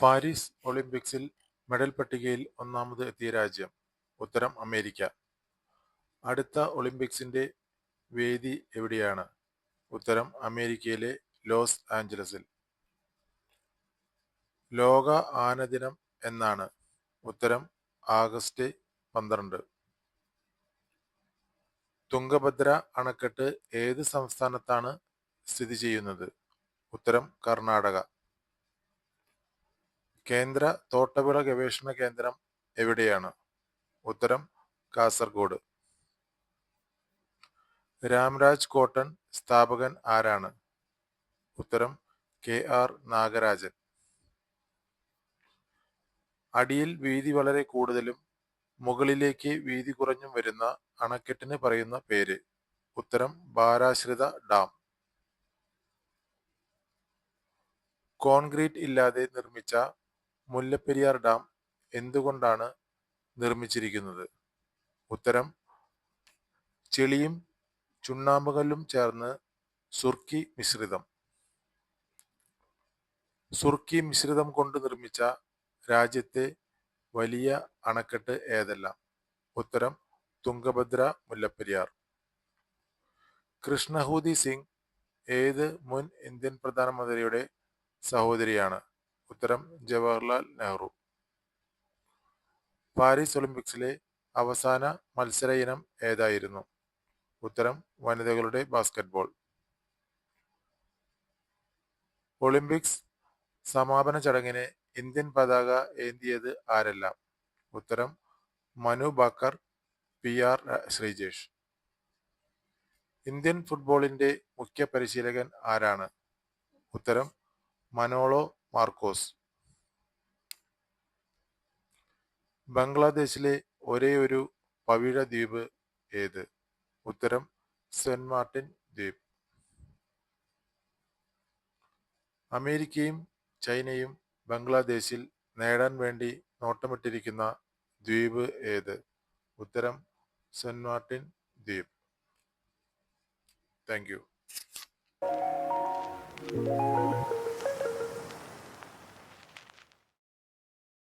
Paris ഒളിമ്പിക്സിൽ medal പട്ടികയിൽ ഒന്നാമത് എത്തിയ രാജ്യം? ഉത്തരം അമേരിക്ക. അടുത്ത ഒളിമ്പിക്സിന്റെ വേദി എവിടെയാണ്? ഉത്തരം അമേരിക്കയിലെ ലോസ് ആഞ്ചലസിൽ. ലോക ആന ദിനം എന്നാണ്? ഉത്തരം ആഗസ്റ്റ് 12. തുംഗഭദ്ര അണക്കെട്ട് ഏത് സംസ്ഥാനത്താണ് സ്ഥിതി ചെയ്യുന്നത്? ഉത്തരം കർണാടക. കേന്ദ്ര തോട്ടവിള ഗവേഷണ കേന്ദ്രം എവിടെയാണ്? ഉത്തരം കാസർഗോഡ്. രാംരാജ് കോട്ടൺ സ്ഥാപകൻ ആരാണ്? ഉത്തരം KR നാഗരാജൻ. അടിയിൽ വീതി വളരെ കൂടുതലും മുകളിലേക്ക് വീതി കുറഞ്ഞും വരുന്ന അണക്കെട്ടിന് പറയുന്ന പേര്? ഉത്തരം ഭാരാശ്രിത ഡാം. കോൺക്രീറ്റ് ഇല്ലാതെ നിർമ്മിച്ച മുല്ലപ്പെരിയാർ ഡാം എന്തുകൊണ്ടാണ് നിർമ്മിച്ചിരിക്കുന്നത്? ഉത്തരം ചെളിയും ചുണ്ണാമ്പുകല്ലും ചേർന്ന് സുർക്കി മിശ്രിതം. സുർക്കി മിശ്രിതം കൊണ്ട് നിർമ്മിച്ച രാജ്യത്തെ വലിയ അണക്കെട്ട് ഏതെല്ലാം? ഉത്തരം തുംഗഭദ്ര മുല്ലപ്പെരിയാർ. കൃഷ്ണഹൂതി സിംഗ് ഏത് മുൻ ഇന്ത്യൻ പ്രധാനമന്ത്രിയുടെ സഹോദരിയാണ്? ഉത്തരം ജവഹർലാൽ നെഹ്റു. പാരീസ് ഒളിമ്പിക്സിലെ അവസാന മത്സര ഇനം ഏതായിരുന്നു? ഉത്തരം വനിതകളുടെ ബാസ്കറ്റ്ബോൾ. ഒളിമ്പിക്സ് സമാപന ചടങ്ങിന് ഇന്ത്യൻ പതാക ഏന്തിയത് ആരെല്ലാം? ഉത്തരം മനു ഭാക്കർ, PR ശ്രീജേഷ്. ഇന്ത്യൻ ഫുട്ബോളിന്റെ മുഖ്യ പരിശീലകൻ ആരാണ്? ഉത്തരം മനോളോ മാർക്കോസ്. ബംഗ്ലാദേശിലെ ഒരേയൊരു പവിഴ ദ്വീപ് ഏത്? ഉത്തരം സെന്റ് മാർട്ടിൻ ദ്വീപ്. അമേരിക്കയും ചൈനയും ബംഗ്ലാദേശിൽ നേടാൻ വേണ്ടി നോട്ടമിട്ടിരിക്കുന്ന ദ്വീപ് ഏത്? ഉത്തരം സെന്റ് മാർട്ടിൻ ദ്വീപ്. Thank you.